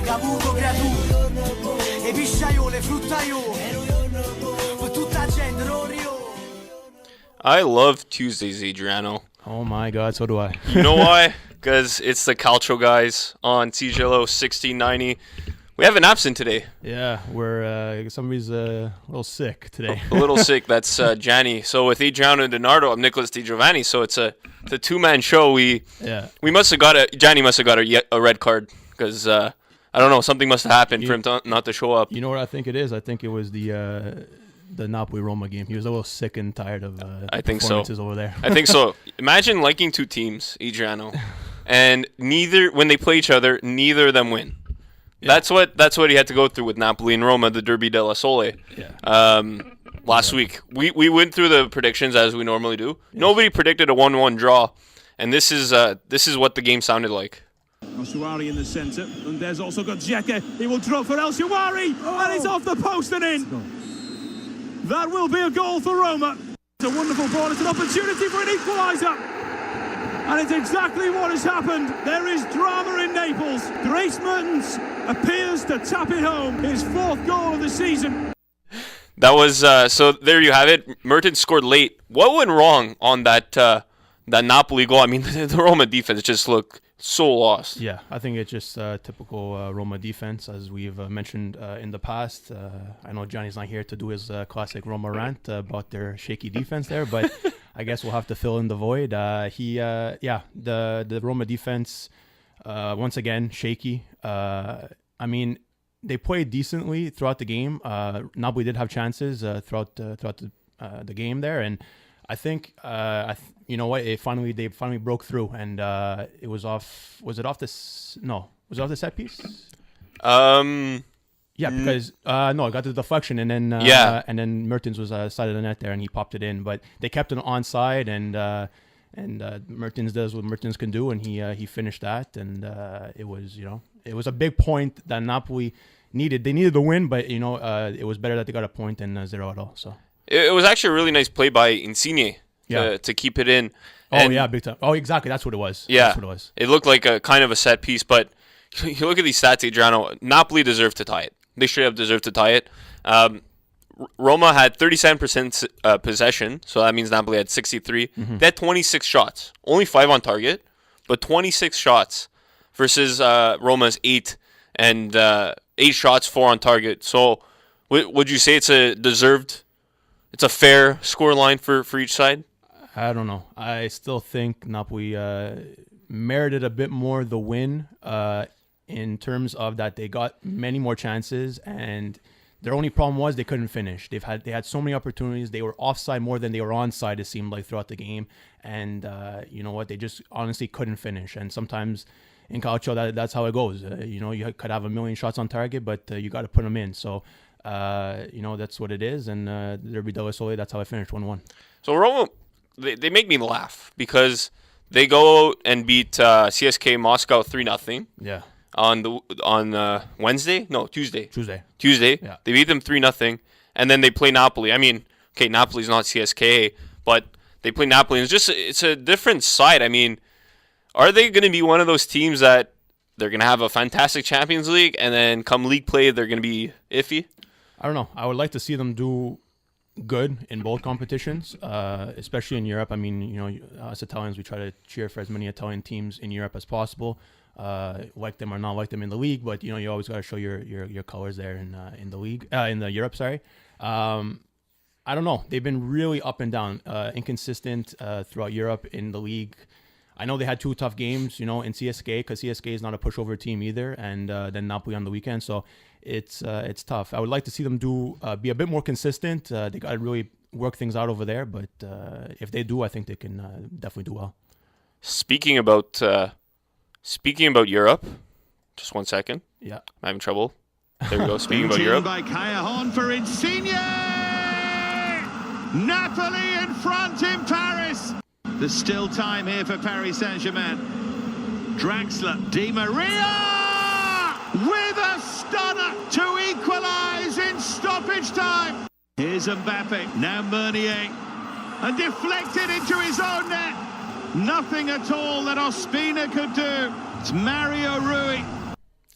caputo creatura, e pisciaiole, fruttaiole, per tutta gente Rio. I love Tuesdays, Adreano. Oh my God, so do I. You know why? Because it's the Calcio guys on CJLO 1690. We have an absent today. Yeah, we're somebody's a little sick today. A little sick. That's Gianni. So with Adreano and Nardo, I'm Nicholas Di Giovanni. So it's a two-man show. We must have got Gianni must have got a red card because I don't know, something must have happened for him not to show up. You know what I think it is? I think it was the Napoli-Roma game. He was a little sick and tired of I think so. performances over there. I think so. Imagine liking two teams, Adriano, and when they play each other, neither of them win. Yeah. That's what he had to go through with Napoli and Roma, the Derby della Sole. Yeah. Last week, we went through the predictions as we normally do. Yes. Nobody predicted a 1-1 draw, and this is what the game sounded like. Oshuari in the centre, and there's also got Dzeka. He will drop for El Shawari, and it's off the post and in. That will be a goal for Roma. It's a wonderful ball. It's an opportunity for an equaliser. And it's exactly what has happened. There is drama in Naples. Grace Mertens appears to tap it home. His fourth goal of the season. That was so. There you have it. Mertens scored late. What went wrong on that Napoli goal? I mean, the Roma defense just looked so lost. Yeah, I think it's just typical Roma defense, as we've mentioned in the past. I know Gianni's not here to do his classic Roma rant about their shaky defense there, but I guess we'll have to fill in the void. The Roma defense, once again, shaky. I mean, they played decently throughout the game. Napoli did have chances throughout the game there, and I think you know what? They finally broke through, and it was off. Was it off the? No, was it off the set piece? Yeah, because no, it got the deflection, and then Mertens was side of the net there, and he popped it in. But they kept it onside, and Mertens does what Mertens can do, and he finished that, and it was a big point that Napoli needed. They needed the win, but it was better that they got a point than 0-0. So it was actually a really nice play by Insigne to keep it in. Oh yeah, big time. Oh, exactly. That's what it was. Yeah, that's what it was. It looked like a kind of a set piece, but you look at these stats, Adriano. Napoli deserved to tie it. They straight up deserved to tie it. Roma had 37% possession, so that means Napoli had 63. Mm-hmm. They had 26 shots, only 5 on target, but 26 shots versus Roma's 8 and 8 shots, 4 on target. So would you say it's a fair scoreline for each side? I don't know. I still think Napoli merited a bit more the win. In terms of that, they got many more chances, and their only problem was they couldn't finish. They had so many opportunities. They were offside more than they were onside, it seemed like, throughout the game. And you know what? They just honestly couldn't finish. And sometimes in Calcio, that's how it goes. You could have a million shots on target, but you got to put them in. So that's what it is. And Derby della Sole, that's how I finished 1-1. So Roma, they make me laugh because they go out and beat CSK Moscow 3-0. Yeah. On Wednesday? No, Tuesday. Tuesday. Yeah. They beat them 3-0, and then they play Napoli. I mean, okay, Napoli's not CSKA, but they play Napoli. And it's a different side. I mean, are they going to be one of those teams that they're going to have a fantastic Champions League, and then come league play, they're going to be iffy? I don't know. I would like to see them do good in both competitions, especially in Europe. I mean, us Italians, we try to cheer for as many Italian teams in Europe as possible. Like them or not like them in the league, but you always got to show your colors there in the league, in the Europe. Sorry, I don't know. They've been really up and down, inconsistent throughout Europe in the league. I know they had 2 tough games, in CSK, because CSK is not a pushover team either, and then Napoli on the weekend. So it's tough. I would like to see them be a bit more consistent. They got to really work things out over there, but if they do, I think they can definitely do well. Speaking about Europe, just 1 second. Yeah. I'm having trouble. There we go. Speaking about Europe. By Callahan for Insigne! Napoli in front in Paris! There's still time here for Paris Saint-Germain. Draxler, Di Maria! With a stunner to equalise in stoppage time. Here's Mbappe, now Meunier. And deflected into his own net. Nothing at all that Ospina could do. It's Mario Rui.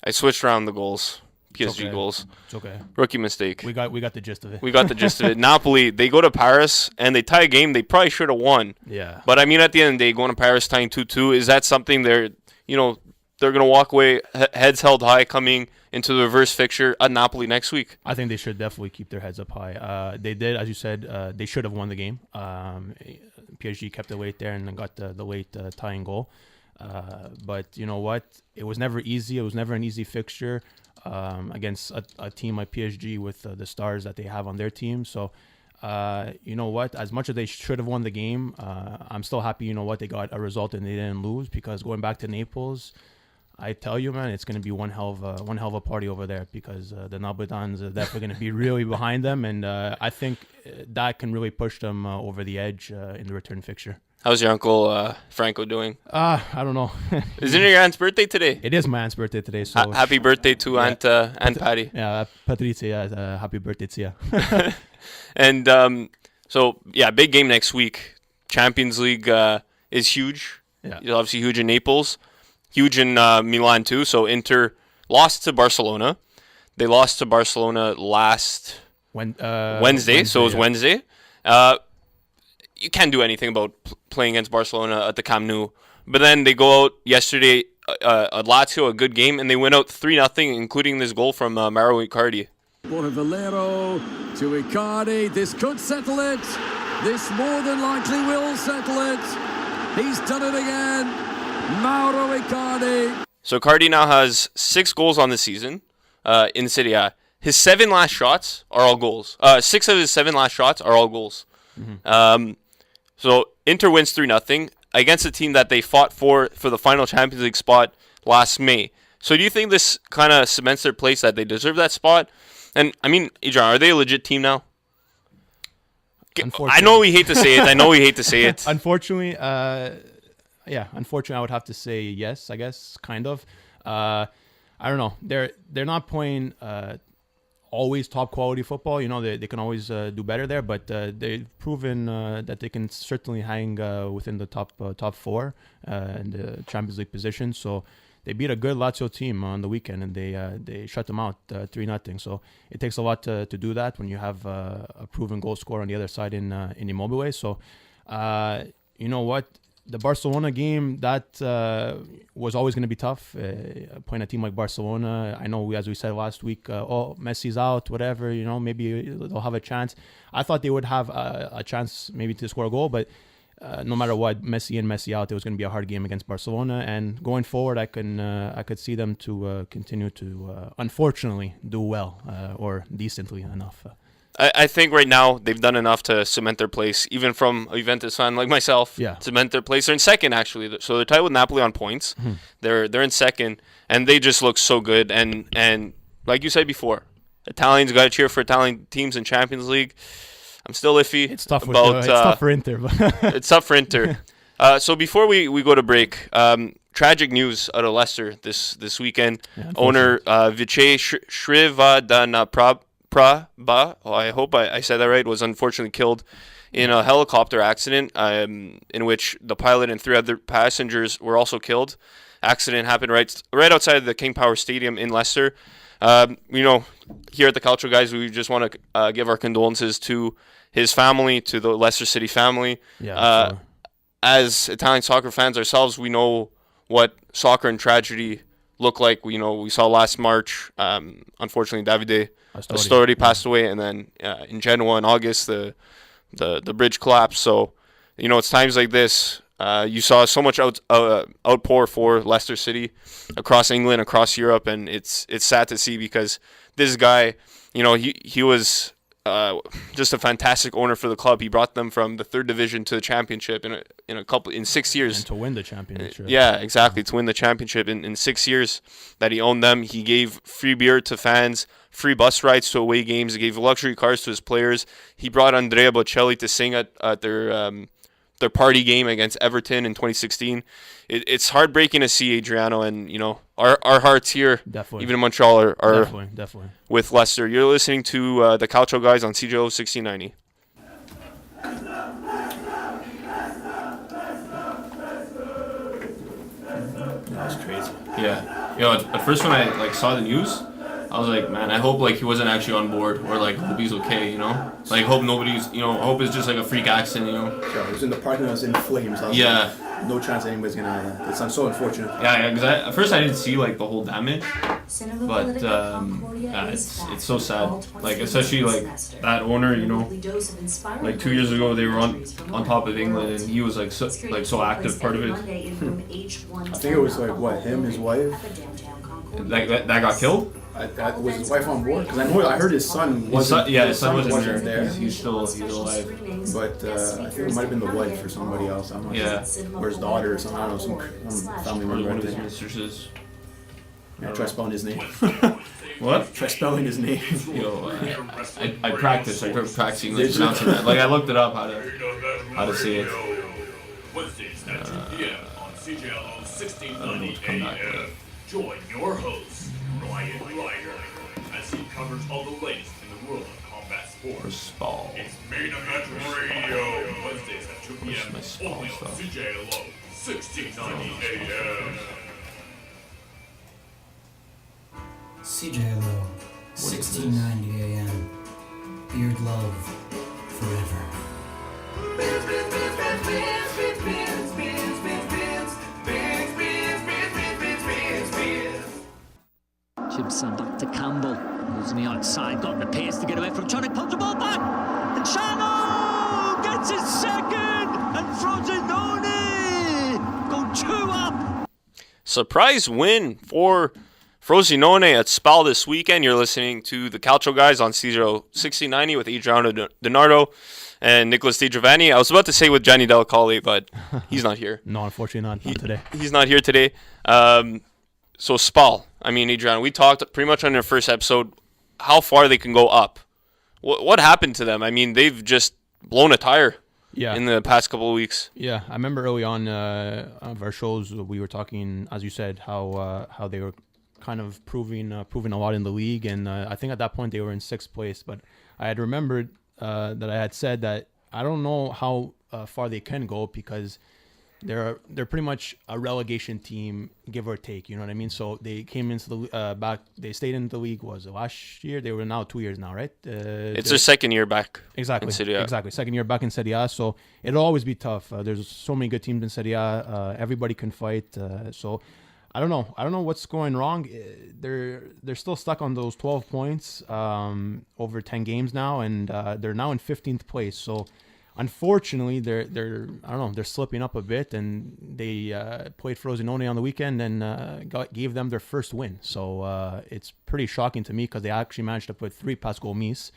I switched around the goals. PSG okay. goals. It's okay. Rookie mistake. We got the gist of it. We got the gist of it. Napoli, they go to Paris and they tie a game they probably should have won. Yeah. But I mean, at the end of the day, going to Paris tying 2-2, is that something they're gonna walk away heads held high coming into the reverse fixture at Napoli next week? I think they should definitely keep their heads up high. They did, as you said, they should have won the game. PSG kept it late there and then got the late tying goal. But you know what? It was never easy. It was never an easy fixture against a team like PSG with the stars that they have on their team. So, you know what? As much as they should have won the game, I'm still happy, you know what? They got a result and they didn't lose, because going back to Naples, I tell you, man, it's going to be one hell of a party over there, because the Napolitans are definitely going to be really behind them, and I think that can really push them over the edge in the return fixture. How's your uncle Franco doing? I don't know. Isn't it your aunt's birthday today? It is my aunt's birthday today, so Happy birthday to Aunt Patty. Yeah, Patrizia, happy birthday to you. And so yeah, big game next week. Champions League is huge. Yeah. It's obviously huge in Naples, huge in Milan too. So Inter lost to Barcelona. They lost to Barcelona last Wednesday. So it was Wednesday. You can't do anything about playing against Barcelona at the Camp Nou. But then they go out yesterday at Lazio, a good game, and they went out 3-0, including this goal from Mauro Icardi. Valero to Icardi. This could settle it. This more than likely will settle it. He's done it again. Mauro Icardi. So Icardi now has 6 goals on the season in Serie A. His 7 last shots are all goals. 6 of his 7 last shots are all goals. Mm-hmm. So Inter wins 3-0 against a team that they fought for the final Champions League spot last May. So do you think this kind of cements their place, that they deserve that spot? And I mean, Adreano, are they a legit team now? I know we hate to say it. Unfortunately, unfortunately, I would have to say yes, I guess, kind of. I don't know. They're not playing always top quality football. You know, they can always do better there, but they've proven that they can certainly hang within the top 4 in the Champions League position. So they beat a good Lazio team on the weekend, and they shut them out 3-0. So it takes a lot to do that when you have a proven goal scorer on the other side in Immobile. So you know what? The Barcelona game, that was always going to be tough. Playing a team like Barcelona, I know, as we said last week, Messi's out, whatever, you know, maybe they'll have a chance. I thought they would have a chance maybe to score a goal, but no matter what, Messi out, it was going to be a hard game against Barcelona. And going forward, I could see them to continue to, unfortunately, do well or decently enough. I think right now they've done enough to cement their place, even from a Juventus fan like myself. Yeah. Cement their place. They're in second, actually. So they're tied with Napoli on points. Mm-hmm. They're in second, and they just look so good. And like you said before, Italians got to cheer for Italian teams in Champions League. I'm still iffy. It's tough it's tough for Inter. It's tough for Inter. So before we go to break, tragic news out of Leicester this weekend. Yeah, owner Vijay Shrivadanaprabha, I hope I said that right, was unfortunately killed in a helicopter accident in which the pilot and 3 other passengers were also killed. Accident happened right outside of the King Power Stadium in Leicester. You know, here at the Calcio guys, we just want to give our condolences to his family, to the Leicester City family. Yeah, sure. As Italian soccer fans ourselves, we know what soccer and tragedy look like. We saw last March, unfortunately, Davide Astori passed away, and then in Genoa in August, the bridge collapsed. So, you know, it's times like this. You saw so much outpour for Leicester City across England, across Europe, and it's sad to see, because this guy, you know, he was just a fantastic owner for the club. He brought them from the 3rd division to the championship in 6 years. And to win the championship. Yeah, exactly. To win the championship in 6 years that he owned them. He gave free beer to fans, free bus rides to away games. He gave luxury cars to his players. He brought Andrea Bocelli to sing at their party game against Everton in 2016. It's heartbreaking to see, Adreano, and you know our hearts here, definitely, even in Montreal, are definitely with Leicester. You're listening to the Calcio guys on CJO 1690. That's crazy. Yeah. At first when I saw the news, I was like, man, I hope he wasn't actually on board, or hope he's okay, hope nobody's, hope it's just a freak accident, Yeah, it was in the parking lot, it was in flames. I was like, no chance anybody's gonna. It's so unfortunate. Yeah, because at first I didn't see the whole damage, but it's so sad. Especially that owner, 2 years ago they were on top of England, and he was so active part of it. I think it was him, his wife. That got killed. Was his wife on board? Because I heard his son wasn't. His son wasn't there. He's alive. But I think it might have been the wife or somebody else. I'm not sure. Or his daughter or something. I don't know, some family member. One of his mistresses. Try spelling his name. What? Try spelling his name. I practiced. I started practicing pronouncing that. I looked it up how to say it. I don't know what to come back with. Join your host, Ryan Ryder, as he covers all the latest in the world of combat sports. Spall. It's Main Event Radio, Wednesdays at 2 p.m. only on CJLO, 1690 AM. CJLO, 1690 AM. Beard love forever. Chibson back to Campbell, who's on the outside, got the pace to get away from trying to punch the ball back, and Chano gets his second, and Frosinone go 2 up. Surprise win for Frosinone at Spal this weekend. You're listening to the Calcio guys on C0 1690 with Adreano, Nardo, and Nicholas Di Giovanni. I was about to say with Gianni Del Colle, but he's not here. No, unfortunately not today. He's not here today. So Spal, Adriano, we talked pretty much on their first episode how far they can go up. What happened to them? They've just blown a tire in the past couple of weeks. Yeah, I remember early on of our shows we were talking, as you said, how they were kind of proving a lot in the league, and I think at that point they were in 6th place. But I had remembered that I had said that I don't know how far they can go because they're pretty much a relegation team, give or take. You know what I mean? So they came into the back. They stayed in the league. Was it last year? They were now 2 years now, right? It's their second year back. Exactly. In Serie A. Exactly. Second year back in Serie A. So it'll always be tough. There's so many good teams in Serie A. Everybody can fight. So I don't know. I don't know what's going wrong. They're still stuck on those 12 points over 10 games now, and they're now in 15th place. So unfortunately, they're I don't know, they're slipping up a bit, and they played Frosinone on the weekend and gave them their first win. So it's pretty shocking to me because they actually managed to put 3 Pascal Mies,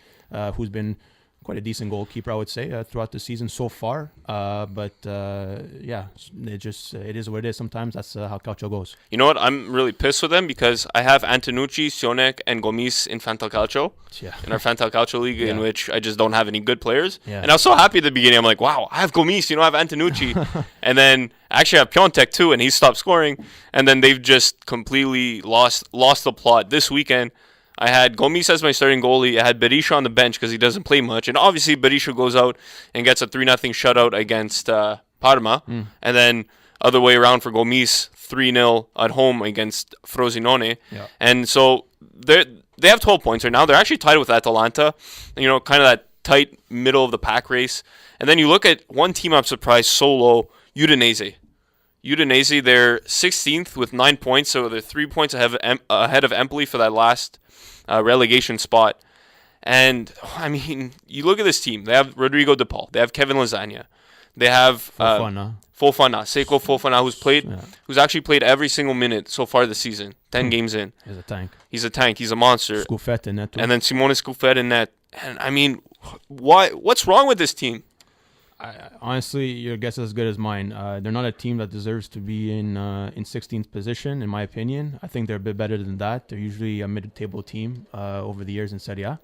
who's been quite a decent goalkeeper, I would say, throughout the season so far. But it is what it is. Sometimes that's how Calcio goes. You know what? I'm really pissed with them because I have Antonucci, Sionek, and Gomis in Fantal Calcio. Yeah. In our Fantal Calcio league, in which I just don't have any good players. Yeah. And I was so happy at the beginning. I'm like, wow, I have Gomis, I have Antonucci. And then actually I have Piontek too, and he stopped scoring. And then they've just completely lost the plot. This weekend, I had Gomis as my starting goalie. I had Berisha on the bench because he doesn't play much. And obviously, Berisha goes out and gets a 3-0 shutout against Parma. And then other way around for Gomis, 3-0 at home against Frosinone. Yeah. And so they have 12 points right now. They're actually tied with Atalanta, kind of that tight middle of the pack race. And then you look at one team I'm surprised so low, Udinese. Udinese, they're 16th with 9 points, so they're 3 points ahead of Empoli for that last relegation spot. And you look at this team. They have Rodrigo De Paul. They have Kevin Lasagna. They have Seiko Fofana, who's actually played every single minute so far this season. 10 games in. He's a tank. He's a monster. Scuffet in net too. And then Simone Scuffet in net. And what's wrong with this team? Honestly, your guess is as good as mine. They're not a team that deserves to be in 16th position, in my opinion. I think they're a bit better than that. They're usually a mid-table team over the years in Serie A.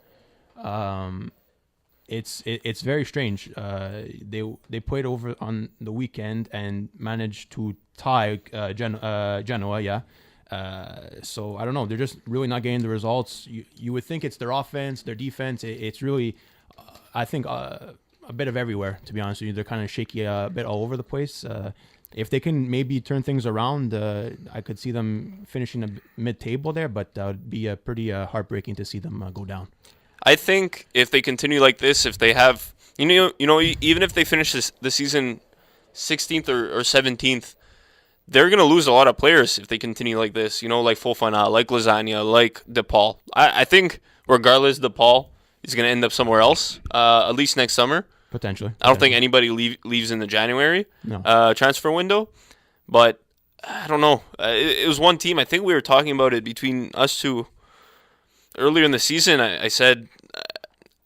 It's very strange. They played over on the weekend and managed to tie Genoa. Yeah. So I don't know. They're just really not getting the results. You would think it's their offense, their defense. It's really, I think. A bit of everywhere, to be honest with you. They're kind of shaky a bit all over the place. if they can maybe turn things around, I could see them finishing a mid-table there, but that would be pretty heartbreaking to see them go down. I think if they continue like this, if they have, even if they finish the season 16th or 17th, they're going to lose a lot of players if they continue like this, like Fofana, like Lasagna, like DePaul. I think regardless, DePaul is going to end up somewhere else, at least next summer. Potentially. I don't think anybody leaves in the January transfer window, but I don't know. It was one team. I think we were talking about it between us two earlier in the season. I said,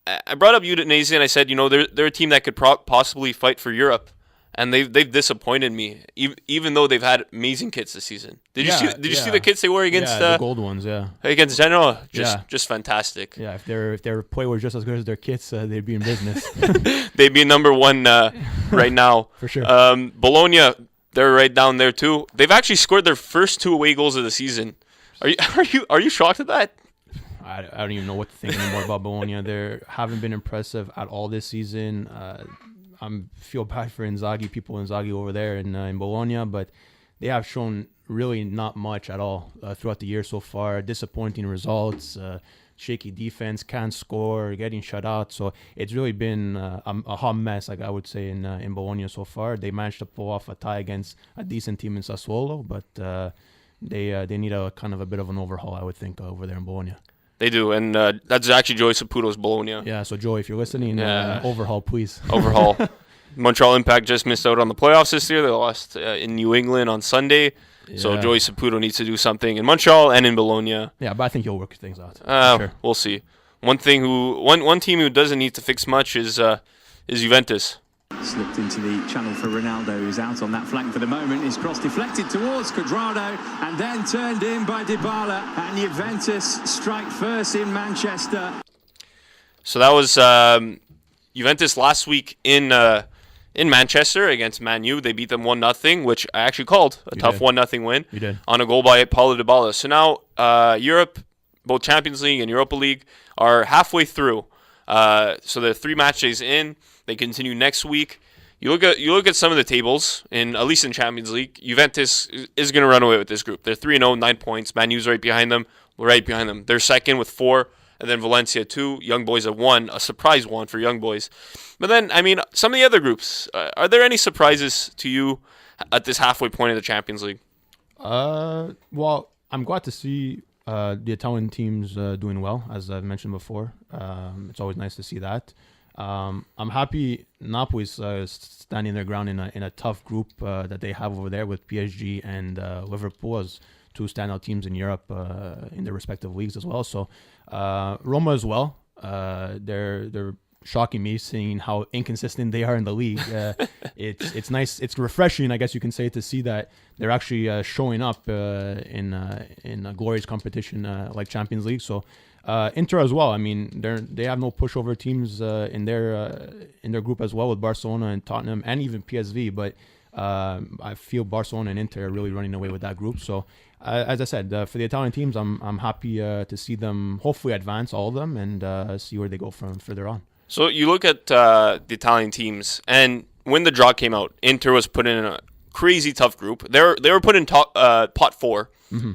I brought up Udinese and I said, they're a team that could possibly fight for Europe, and they've disappointed me, even though they've had amazing kits this season. Did you see the kits they wore against the gold ones? Against Genoa? Just fantastic. Yeah, if their play was just as good as their kits, they'd be in business. They'd be number one right now. For sure. Bologna, they're right down there too. They've actually scored their first 2 away goals of the season. Are you shocked at that? I don't even know what to think anymore about Bologna. They haven't been impressive at all this season. I feel bad for Inzaghi over there in Bologna, but they have shown really not much at all throughout the year so far. Disappointing results, shaky defense, can't score, getting shut out. So it's really been a hot mess, like I would say, in Bologna so far. They managed to pull off a tie against a decent team in Sassuolo, but they need a kind of a bit of an overhaul, I would think, over there in Bologna. They do, and that's actually Joey Saputo's Bologna. Yeah, so Joey, if you're listening, overhaul, please. Overhaul. Montreal Impact just missed out on the playoffs this year. They lost in New England on Sunday. Yeah. So Joey Saputo needs to do something in Montreal and in Bologna. Yeah, but I think he'll work things out. Sure. We'll see. One team who doesn't need to fix much is Juventus. Slipped into the channel for Ronaldo, who's out on that flank for the moment. His cross deflected towards Cuadrado and then turned in by Dybala. And Juventus strike first in Manchester. So that was Juventus last week in Manchester against Man U. They beat them 1-0, which I actually called a tough 1-0 win. You did. On a goal by Paulo Dybala. So now Europe, both Champions League and Europa League, are halfway through. So they're 3 match days in. They continue next week. You look at some of the tables, at least in Champions League, Juventus is going to run away with this group. They're 3-0, 9 points. Man U's right behind them. They're second with 4, and then Valencia 2. Young Boys at 1, a surprise 1 for Young Boys. But then, some of the other groups, are there any surprises to you at this halfway point of the Champions League? Well, I'm glad to see the Italian teams doing well, as I've mentioned before. It's always nice to see that. I'm happy Napoli's standing their ground in a tough group that they have over there with PSG and Liverpool as 2 standout teams in Europe in their respective leagues as well. So Roma as well. They're shocking me seeing how inconsistent they are in the league. It's nice. It's refreshing, I guess you can say, to see that they're actually showing up in a glorious competition like Champions League. So Inter as well. They have no pushover teams in their group as well with Barcelona and Tottenham and even PSV. But I feel Barcelona and Inter are really running away with that group. So as I said, for the Italian teams, I'm happy to see them hopefully advance, all of them, and see where they go from further on. So you look at the Italian teams, and when the draw came out, Inter was put in a crazy tough group. They were put in pot 4,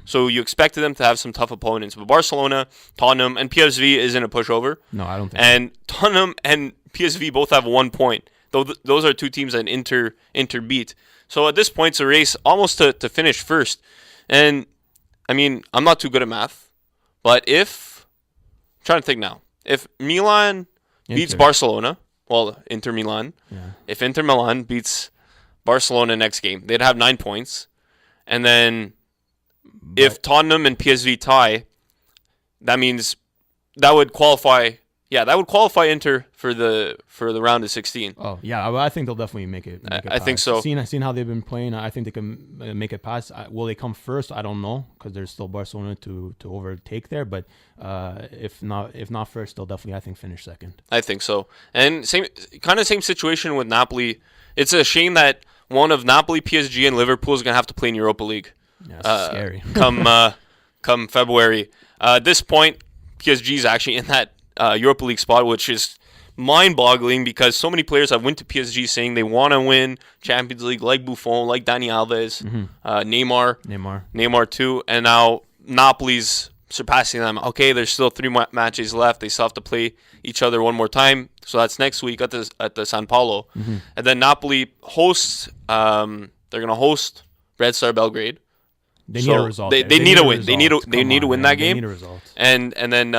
so you expected them to have some tough opponents. But Barcelona, Tottenham, and PSV isn't a pushover. No, I don't think. And Tottenham and PSV both have 1 point. Though those are 2 teams that Inter beat. So at this point, it's a race almost to finish first. And I'm not too good at math, but I'm trying to think now, if Milan beats Barcelona, Inter Milan. Yeah. If Inter Milan beats Barcelona next game, they'd have 9 points. And then if Tottenham and PSV tie, that means that would qualify. Yeah, that would qualify Inter for the round of 16. Oh yeah, I think they'll definitely make it. I think so. Seeing how they've been playing, I think they can make it past. Will they come first? I don't know, because there's still Barcelona to overtake there. But if not first, they'll definitely, I think, finish second. I think so. And same situation with Napoli. It's a shame that one of Napoli, PSG, and Liverpool is gonna have to play in Europa League. Yeah, scary. come February. At this point, PSG is actually in that Europa League spot, which is mind-boggling because so many players have went to PSG saying they want to win Champions League, like Buffon, like Dani Alves, Neymar too, and now Napoli's surpassing them. Okay, there's still 3 matches left. They still have to play each other one more time, so that's next week at the San Paulo, and then Napoli hosts. They're gonna host Red Star Belgrade. They need a result. They need a win. They need to win that game. They need a result. And then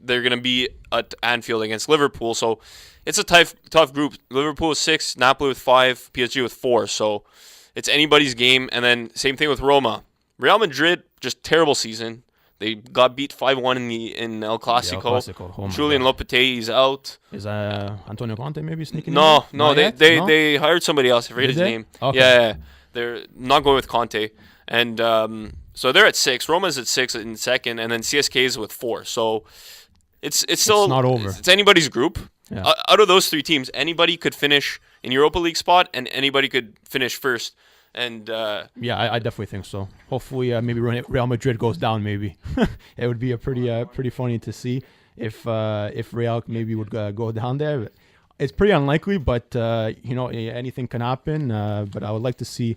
they're gonna be at Anfield against Liverpool. So it's a tough group. Liverpool with 6, Napoli with 5, PSG with 4. So it's anybody's game. And then same thing with Roma. Real Madrid, just terrible season. They got beat 5-1 in El Clasico. Oh Julian Lopetegui's out. Is Antonio Conte maybe sneaking No, in? no, they hired somebody else. I forget his name. Okay. Yeah, they're not going with Conte. And so they're at 6. Roma's at 6 in second, and then CSK is with 4. So it's still not over. It's anybody's group. Yeah. Out of those 3 teams, anybody could finish in Europa League spot, and anybody could finish first. And I definitely think so. Hopefully, maybe Real Madrid goes down. Maybe it would be a pretty funny to see if Real maybe would go down there. It's pretty unlikely, but anything can happen. But I would like to see.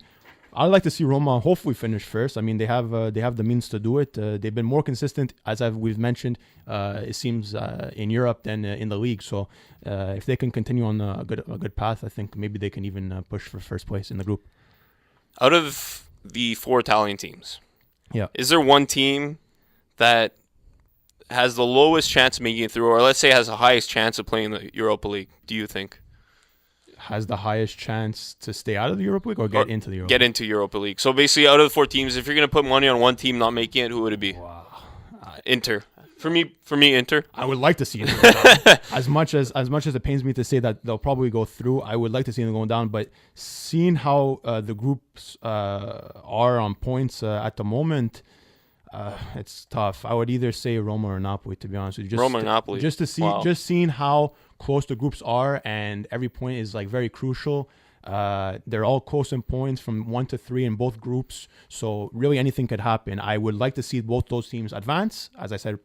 I'd like to see Roma hopefully finish first. I mean, they have the means to do it. They've been more consistent, as we've mentioned. It seems in Europe than in the league. So if they can continue on a good path, I think maybe they can even push for first place in the group. Out of the 4 Italian teams, yeah, is there one team that has the lowest chance of making it through, or let's say has the highest chance of playing the Europa League? Do you think has the highest chance to stay out of the Europa League or get into the Europa League? Get into Europa League. So basically, out of the 4 teams, if you're going to put money on one team not making it, who would it be? Wow. Inter. For me, Inter. I would like to see Inter go down. As much as it pains me to say that they'll probably go through, I would like to see them going down. But seeing how the groups are on points at the moment, it's tough. I would either say Roma or Napoli, to be honest with you. Roma or Napoli. Just to see, Wow. just seeing how close the groups are, and every point is like very crucial. They're all close in points from 1 to 3 in both groups, so really anything could happen. I would like to see both those teams advance, as I said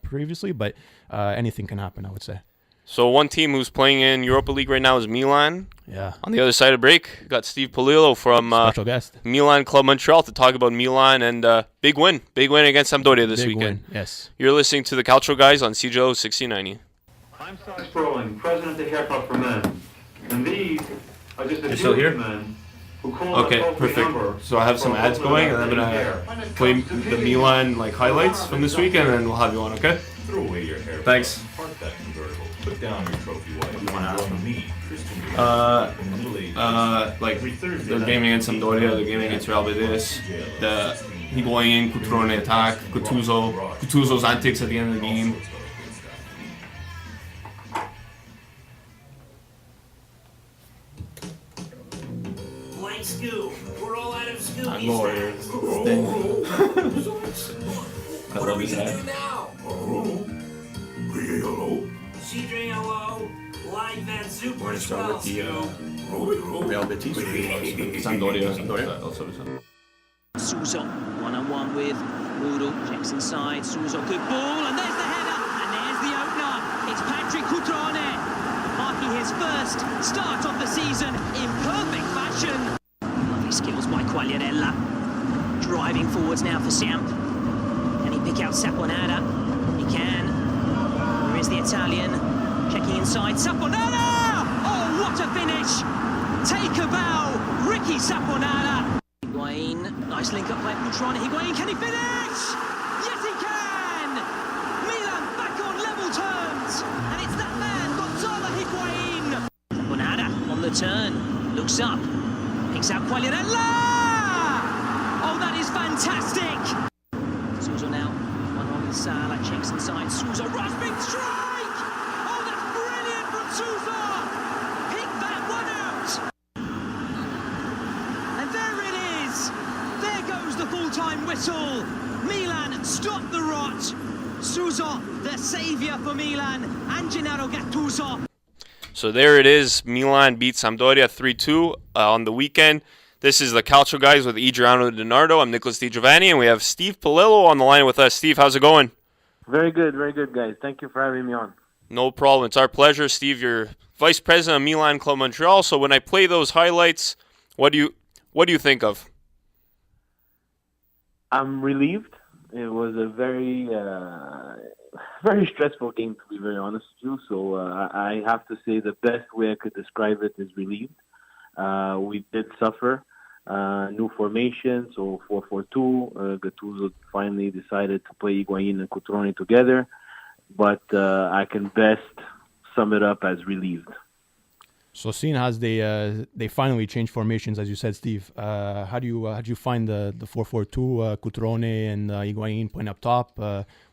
previously, but anything can happen, I would say. So one team who's playing in Europa League right now is Milan. Yeah. On the other side of break, got Steve Polillo from Special guest. Milan Club Montreal to talk about Milan and big win against Sampdoria this Big weekend. win, yes. You're listening to the Calcio guys on CJO 1690. I'm Cy Sperling, president of the Haircut for Men, and these are just a You're few still of the here? men who call Okay, an appropriate number perfect. So I have some for ads going, and I'm appropriate gonna hair. play the Milan highlights from this weekend, and then we'll have you on. Okay? Throw away your hair. Thanks. Park that convertible. Put down your trophy wife. You wanna ask From me, Christian. They're gaming against Sampdoria, they're gaming against Real Betis. The Higuain, Cutrone attack, Gattuso's antics at the end of the game. Blank scoop. We're all out of scoop. I love his hat. Hello. Live Van Super. We're gonna start with the Real Betis. Sampdoria. Suso, one-on-one with Udo, checks inside, Suso, good ball, and there's the header, and there's the opener. It's Patrick Cutrone, marking his first start of the season in perfect fashion. Lovely skills by Quagliarella, driving forwards now for Samp. Can he pick out Saponara? He can. Here is the Italian, checking inside, Saponara! Oh, what a finish! Take a bow, Ricky Saponara. Higuain, nice link up by Cutrone. Higuain, can he finish? Yes, he can! Milan back on level terms, and it's that man, Gonzalo Higuain. Saponara on the turn, looks up, picks out Quagliarella. Oh, that is fantastic! Suso now, one-on-one with Sala, checks inside. Suso, rush, big strike! Oh, that's brilliant from Suso! Pick that one out! And there it is! There goes the full-time whistle! Milan stop the rot! Suso, the saviour for Milan, and Gennaro Gattuso. So there it is. Milan beat Sampdoria 3-2 on the weekend. This is the Calcio guys with Adreano and Nardo. I'm Nicholas Giovanni, and we have Steve Polillo on the line with us. Steve, how's it going? Very good, guys. Thank you for having me on. No problem. It's our pleasure, Steve. You're vice president of Milan Club Montreal. So when I play those highlights, what do you think of? I'm relieved. It was a very, very stressful game, to be very honest with you. So I have to say the best way I could describe it is relieved. We did suffer. New formation, so 4-4-2. Gattuso finally decided to play Higuain and Cutrone together. But I can best sum it up as relieved. So seeing as they finally changed formations, as you said, Steve, how do you find the 4-4-2, Cutrone and Higuain playing up top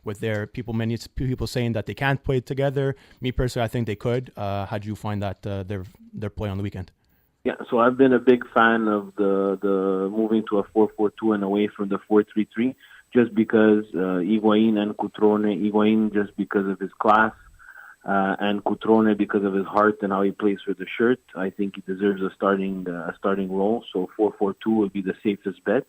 with many people saying that they can't play together? Me personally, I think they could. How do you find that their play on the weekend? Yeah, so I've been a big fan of the moving to a 4-4-2 and away from the 4-3-3, just because Higuain and Cutrone, Higuain just because of his class, and Cutrone because of his heart and how he plays for the shirt. I think he deserves a starting role, so 4-4-2 would be the safest bet.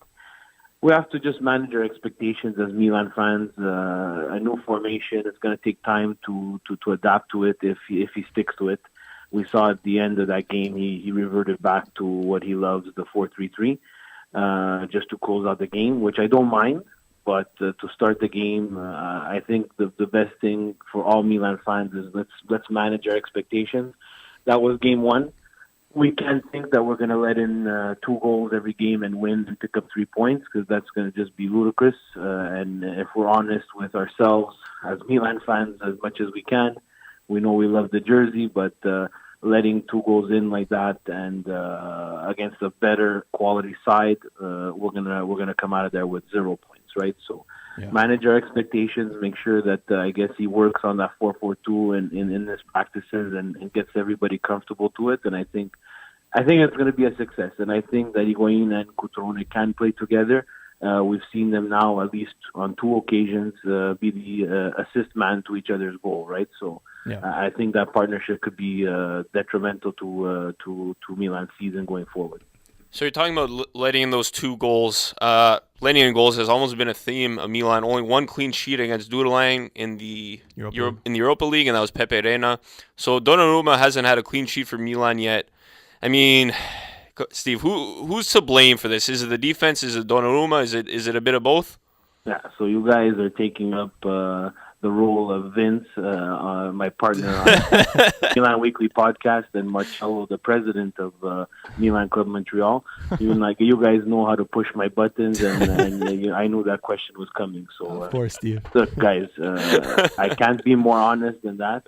We have to just manage our expectations as Milan fans. A new formation, it's going to take time to adapt to it if he sticks to it. We saw at the end of that game, he reverted back to what he loves, the 4-3-3, just to close out the game, which I don't mind. But to start the game, I think the best thing for all Milan fans is let's manage our expectations. That was game one. We can't think that we're going to let in 2 goals every game and win and pick up 3 points, because that's going to just be ludicrous. And if we're honest with ourselves as Milan fans as much as we can, we know we love the jersey, but letting 2 goals in like that and against a better quality side, we're gonna come out of there with 0 points, right? So manage our expectations, make sure that I guess he works on that 4-4-2 in his practices and gets everybody comfortable to it. And I think it's going to be a success. And I think that Higuain and Cutrone can play together. We've seen them now at least on 2 occasions be the assist man to each other's goal, right? So I think that partnership could be detrimental to Milan's season going forward. So you're talking about letting in those 2 goals. Letting in goals has almost been a theme of Milan. Only 1 clean sheet against Durlang in the Europa League, and that was Pepe Reina. So Donnarumma hasn't had a clean sheet for Milan yet. I mean, Steve, who's to blame for this? Is it the defense? Is it Donnarumma? Is it a bit of both? Yeah. So you guys are taking up the role of Vince, my partner on Milan Weekly Podcast, and Marcello, the president of Milan Club Montreal. You guys know how to push my buttons, and I knew that question was coming. So of course, Steve. Look, guys, I can't be more honest than that.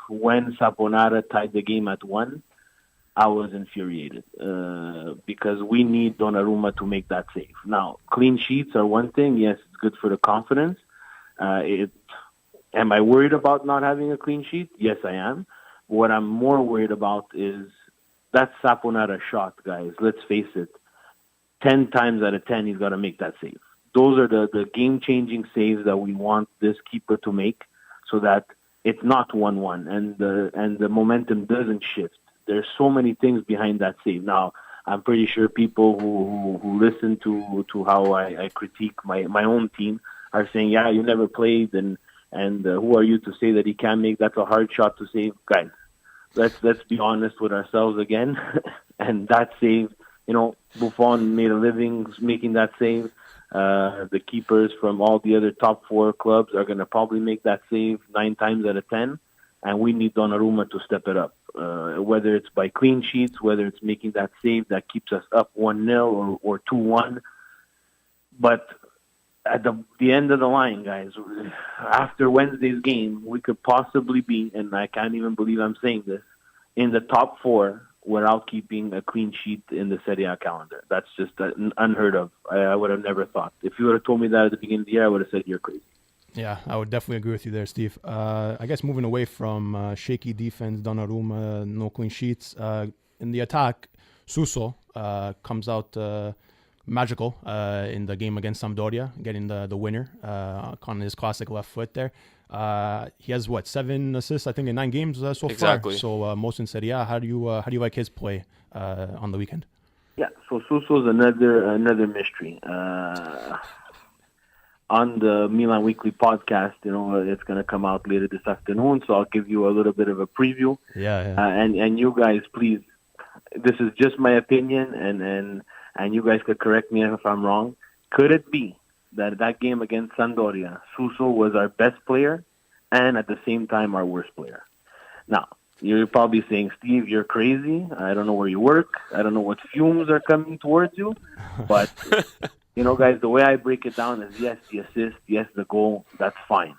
When Saponara tied the game at 1, I was infuriated because we need Donnarumma to make that save. Now, clean sheets are one thing. Yes, it's good for the confidence. Am I worried about not having a clean sheet? Yes, I am. What I'm more worried about is that Saponara shot, guys. Let's face it. 10 times out of 10, he's got to make that save. Those are the game-changing saves that we want this keeper to make so that it's not 1-1 and the momentum doesn't shift. There's so many things behind that save. Now, I'm pretty sure people who listen to how I critique my own team are saying, yeah, you never played, and who are you to say that he can make? That's a hard shot to save. Guys, let's be honest with ourselves again. And that save, Buffon made a living making that save. The keepers from all the other top 4 clubs are going to probably make that save 9 times out of 10, and we need Donnarumma to step it up. Whether it's by clean sheets, whether it's making that save that keeps us up 1-0 or 2-1. But at the end of the line, guys, after Wednesday's game, we could possibly be, and I can't even believe I'm saying this, in the top 4 without keeping a clean sheet in the Serie A calendar. That's just unheard of. I would have never thought. If you would have told me that at the beginning of the year, I would have said you're crazy. Yeah, I would definitely agree with you there, Steve. I guess moving away from shaky defense, Donnarumma, no clean sheets. In the attack, Suso comes out magical in the game against Sampdoria, getting the winner on his classic left foot there. He has 7 assists, I think, in 9 games so far. Exactly. So most in Serie A. How do you like his play on the weekend? Yeah, so Suso's another mystery. on the Milan Weekly podcast, it's going to come out later this afternoon, so I'll give you a little bit of a preview. Yeah. And you guys, please, this is just my opinion, and you guys could correct me if I'm wrong. Could it be that game against Sampdoria, Suso was our best player and at the same time our worst player? Now, you're probably saying, Steve, you're crazy. I don't know where you work. I don't know what fumes are coming towards you. But, guys, the way I break it down is, yes, the assist, yes, the goal, that's fine.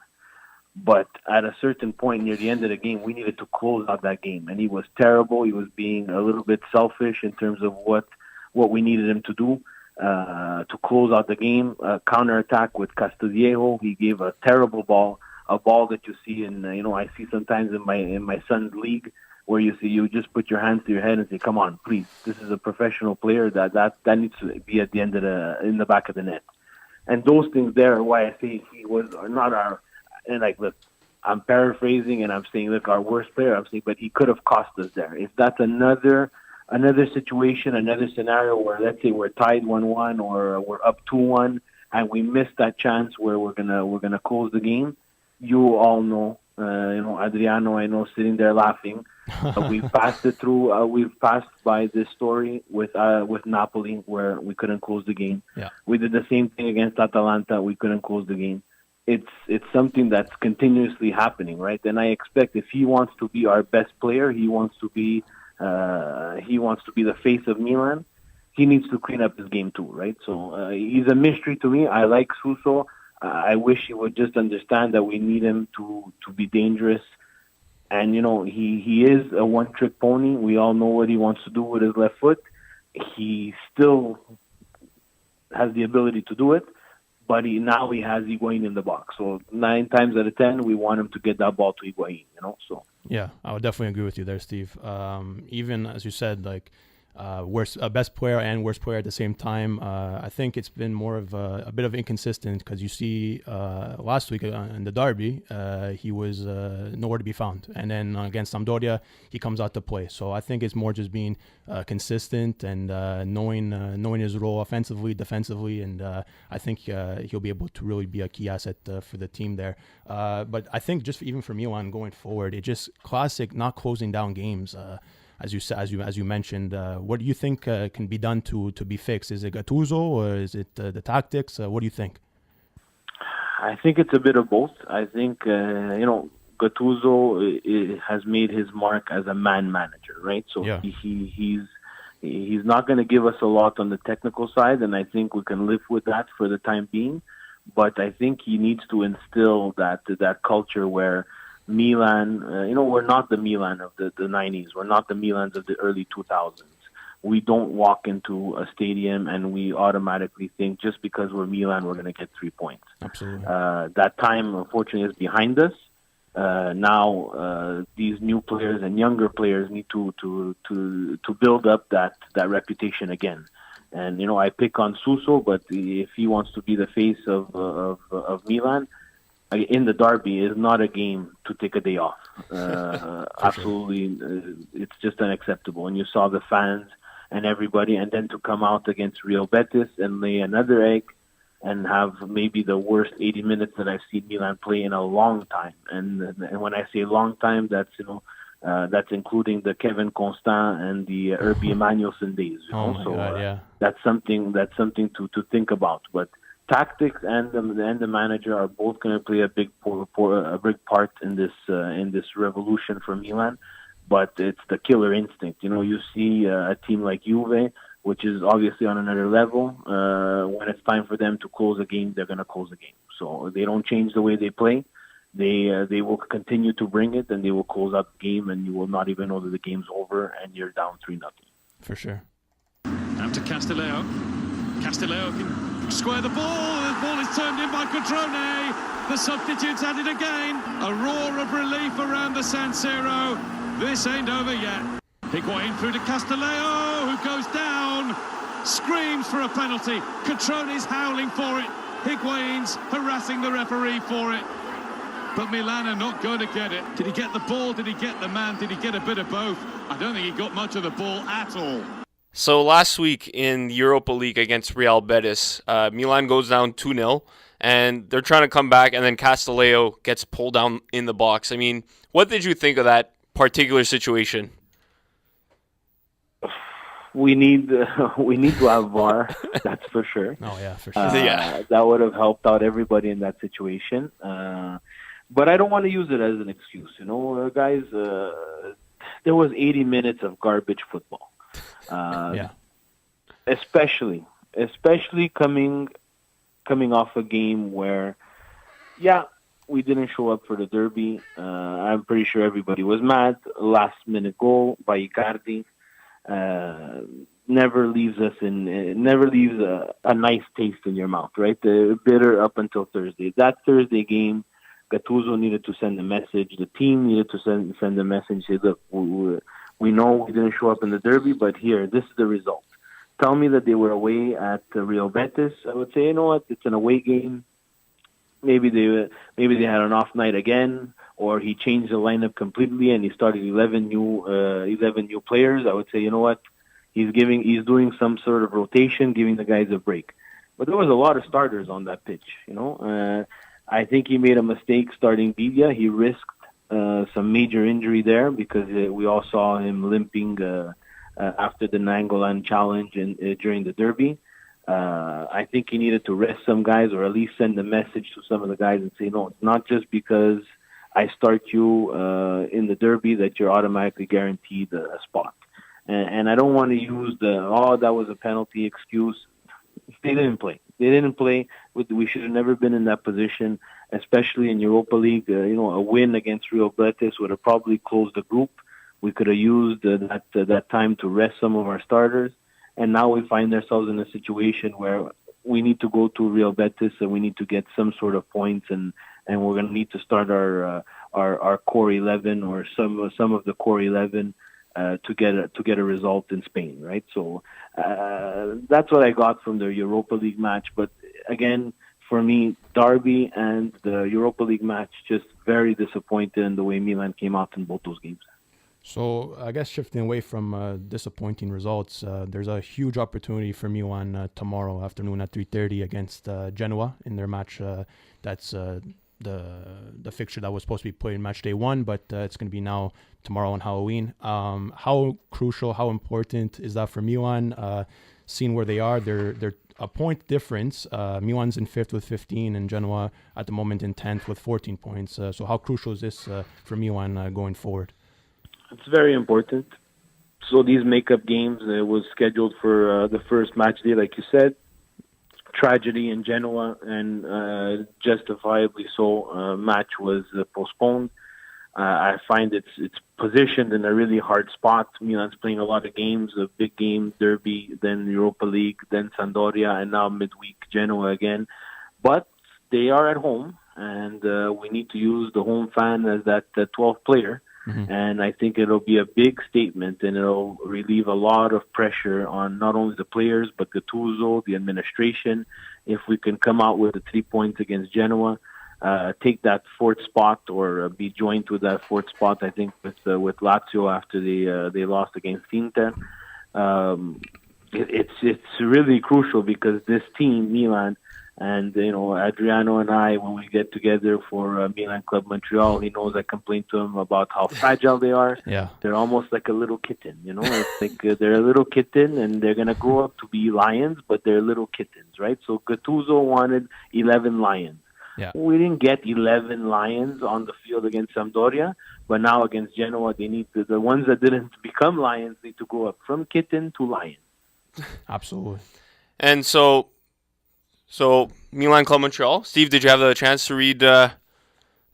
But at a certain point near the end of the game, we needed to close out that game. And he was terrible. He was being a little bit selfish in terms of what we needed him to do to close out the game. Counterattack with Castillejo. He gave a terrible ball. A ball that you see I see sometimes in my son's league where you just put your hands to your head and say, "Come on, please! This is a professional player that needs to be at the end of in the back of the net." And those things there are why I say he was not our. And look, I'm paraphrasing and I'm saying, look, our worst player. I'm saying, but he could have cost us there. If that's another situation, another scenario where let's say we're tied 1-1 or we're up 2-1 and we miss that chance where we're gonna close the game. You all know, Adreano, I know, sitting there laughing. We've passed it through. We've passed by this story with Napoli where we couldn't close the game. Yeah. We did the same thing against Atalanta. We couldn't close the game. It's something that's continuously happening, right? And I expect if he wants to be our best player, he wants to be the face of Milan. He needs to clean up his game too, right? So he's a mystery to me. I like Suso. I wish he would just understand that we need him to be dangerous. And, he is a one-trick pony. We all know what he wants to do with his left foot. He still has the ability to do it, but now he has Higuain in the box. So 9 times out of 10, we want him to get that ball to Higuain, so. Yeah, I would definitely agree with you there, Steve. Even, as you said, best player and worst player at the same time. I think it's been more of a bit of inconsistent because you see last week in the derby, he was nowhere to be found. And then against Sampdoria, he comes out to play. So I think it's more just being consistent and knowing his role offensively, defensively. And I think he'll be able to really be a key asset for the team there. But I think just even for Milan going forward, it just classic not closing down games. As you mentioned, what do you think can be done to be fixed? Is it Gattuso or is it the tactics? What do you think? I think it's a bit of both. I think Gattuso has made his mark as a man manager, right? So yeah. He's not going to give us a lot on the technical side, and I think we can live with that for the time being. But I think he needs to instill that culture where Milan, we're not the Milan of the 90s. We're not the Milans of the early 2000s. We don't walk into a stadium and we automatically think just because we're Milan, we're going to get 3 points. Absolutely. That time, unfortunately, is behind us. Now, these new players and younger players need to build up that reputation again. And, I pick on Suso, but if he wants to be the face of Milan, in the derby is not a game to take a day off. Absolutely, it's just unacceptable. And you saw the fans and everybody, and then to come out against Real Betis and lay another egg and have maybe the worst 80 minutes that I've seen Milan play in a long time. And when I say long time, that's that's including the Kevin Constant and the Herbie Emanuelson days. God, yeah. That's something to think about. But tactics and the manager are both going to play a big part in this revolution for Milan. But it's the killer instinct. You see a team like Juve, which is obviously on another level. When it's time for them to close a game, they're going to close the game. So they don't change the way they play. They will continue to bring it, and they will close out the game, and you will not even know that the game's over, and you're down 3-0. For sure. Out to Castillejo. Castillejo can square the ball. The ball is turned in by Cutrone. The substitutes at it again. A roar of relief around the San Siro. This ain't over yet. Higuain through to Castillejo, who goes down. Screams for a penalty. Cutrone's howling for it. Higuain's harassing the referee for it. But Milan are not going to get it. Did he get the ball? Did he get the man? Did he get a bit of both? I don't think he got much of the ball at all. So last week in the Europa League against Real Betis, Milan goes down 2-0, and they're trying to come back, and then Castelleo gets pulled down in the box. I mean, what did you think of that particular situation? We need to have VAR, that's for sure. Oh yeah, for sure. That would have helped out everybody in that situation. But I don't want to use it as an excuse. Guys, there was 80 minutes of garbage football. Especially coming off a game where, we didn't show up for the derby. I'm pretty sure everybody was mad. Last minute goal by Icardi. Never leaves a nice taste in your mouth, right? Bitter up until Thursday. That Thursday game, Gattuso needed to send a message. The team needed to send a message. Say, look, we know we didn't show up in the derby, but here, this is the result. Tell me that they were away at Real Betis. I would say, you know what? It's an away game. Maybe they had an off night again, or he changed the lineup completely and he started 11 new players. I would say, you know what? He's doing some sort of rotation, giving the guys a break. But there was a lot of starters on that pitch. I think he made a mistake starting Biglia. He risked some major injury there because we all saw him limping after the Nangolan challenge during the derby. I think he needed to rest some guys, or at least send a message to some of the guys and say, no, it's not just because I start you in the derby that you're automatically guaranteed a spot. And I don't want to use that was a penalty excuse. They didn't play. We should have never been in that position, especially in Europa League. A win against Real Betis would have probably closed the group. We could have used that time to rest some of our starters. And now we find ourselves in a situation where we need to go to Real Betis and we need to get some sort of points, and we're going to need to start our core 11 or some of the core 11 to get a result in Spain, right? So that's what I got from the Europa League match. But again, for me, Derby and the Europa League match, just very disappointed in the way Milan came out in both those games. So I guess shifting away from disappointing results, there's a huge opportunity for Milan tomorrow afternoon at 3:30 against Genoa in their match. That's the fixture that was supposed to be played in match day 1, but it's going to be now tomorrow on Halloween. How crucial, how important is that for Milan? Seeing where they are, they're a point difference. Milan's in 5th with 15 and Genoa at the moment in 10th with 14 points. So how crucial is this for Milan going forward? It's very important. So these makeup games, it was scheduled for the first match day, like you said. Tragedy in Genoa, and justifiably so, match was postponed. I find it's positioned in a really hard spot. Milan's playing a lot of games, a big game, Derby, then Europa League, then Sampdoria, and now midweek Genoa again. But they are at home, and we need to use the home fan as that 12th player. Mm-hmm. And I think it'll be a big statement, and it'll relieve a lot of pressure on not only the players, but Gattuso, the administration. If we can come out with the 3 points against Genoa, take that 4th spot, or be joined with that 4th spot, I think, with Lazio after they lost against Inter. It's really crucial because this team, Milan, and Adreano and I, when we get together for Milan Club Montreal, he knows I complain to him about how fragile they are. Yeah, they're almost like a little kitten. It's like they're a little kitten, and they're gonna grow up to be lions, but they're little kittens, right? So Gattuso wanted 11 lions. Yeah, we didn't get 11 lions on the field against Sampdoria, but now against Genoa, they need the ones that didn't become lions need to go up from kitten to lion. Absolutely. And so Milan Club Montreal. Steve, did you have the chance to read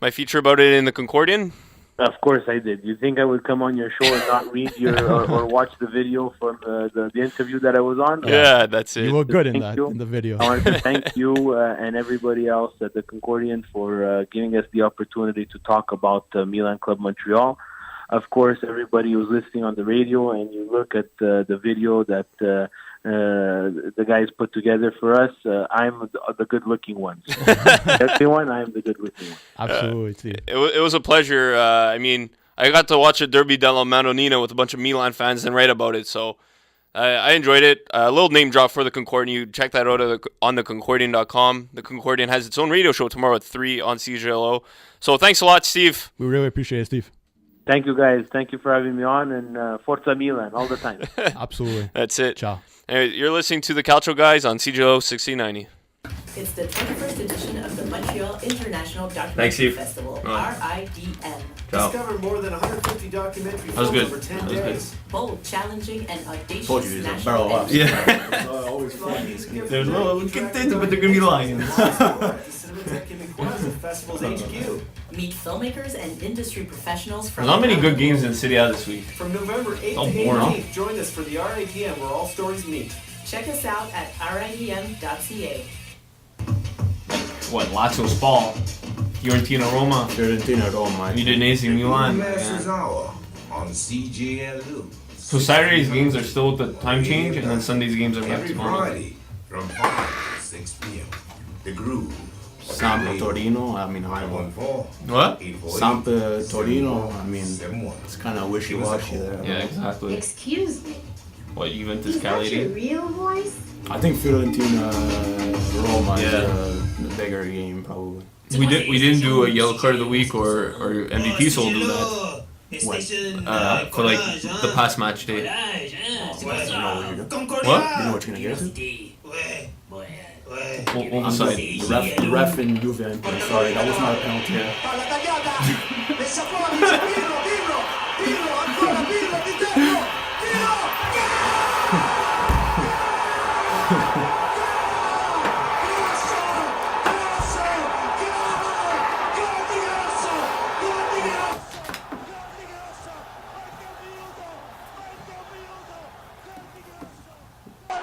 my feature about it in the Concordian? Of course I did. You think I would come on your show and not read or watch the video from the interview that I was on? Yeah, that's it. You look good in the video. I wanted to thank you and everybody else at the Concordian for giving us the opportunity to talk about Milan Club Montreal. Of course, everybody who's listening on the radio, and you look at the video that the guys put together for us, I'm the good-looking one. Everyone, I'm the good-looking one. Absolutely. It was a pleasure. I got to watch a Derby della Madonnina with a bunch of Milan fans and write about it, so I enjoyed it. A little name drop for the Concordian. You check that out on theconcordian.com. The Concordian has its own radio show tomorrow at 3 on CJLO. So thanks a lot, Steve. We really appreciate it, Steve. Thank you, guys. Thank you for having me on, and Forza Milan all the time. Absolutely. That's it. Ciao. Anyway, you're listening to the Calcio Guys on CJLO 1690. It's the 21st edition of the Montreal International Thanks, Documentary Steve. Festival, Right. RIDM. Ciao. Discover more than 150 documentary That was films good. over 10 That was good. days. Bold, challenging, and audacious Told you, there's a national barrel of and laughs. There's no contender, but they're gonna be lions. Cinematheque Québécoise at Festival's HQ. Meet filmmakers and industry professionals from There's not many good games in Serie A this week. From November 8th Oh, to boring. 18th, join us for the RIDM where all stories meet. Check us out at ridm.ca. What, Lazio Spal, Fiorentina Roma, Udinese Milan. Hour on CJLO. So Saturday's games are still with the time change, and then Sunday's games are back Every tomorrow. Friday from 5 to 6 p.m. The Groove. Samp Torino, I mean, I won't. What? Samp Torino, I mean, it's kind of wishy-washy there. Yeah, exactly. Excuse me. What, Juventus Is that your Cagliari? real voice? I think Fiorentina Roma is Yeah. the bigger game, probably. We didn't do a yellow card of the week or MVP, so we'll do that. What? For like the past match day. You know what you're doing? What? You know what you're gonna get to? We'll decide. The ref in Juve, I'm sorry, that was not a penalty.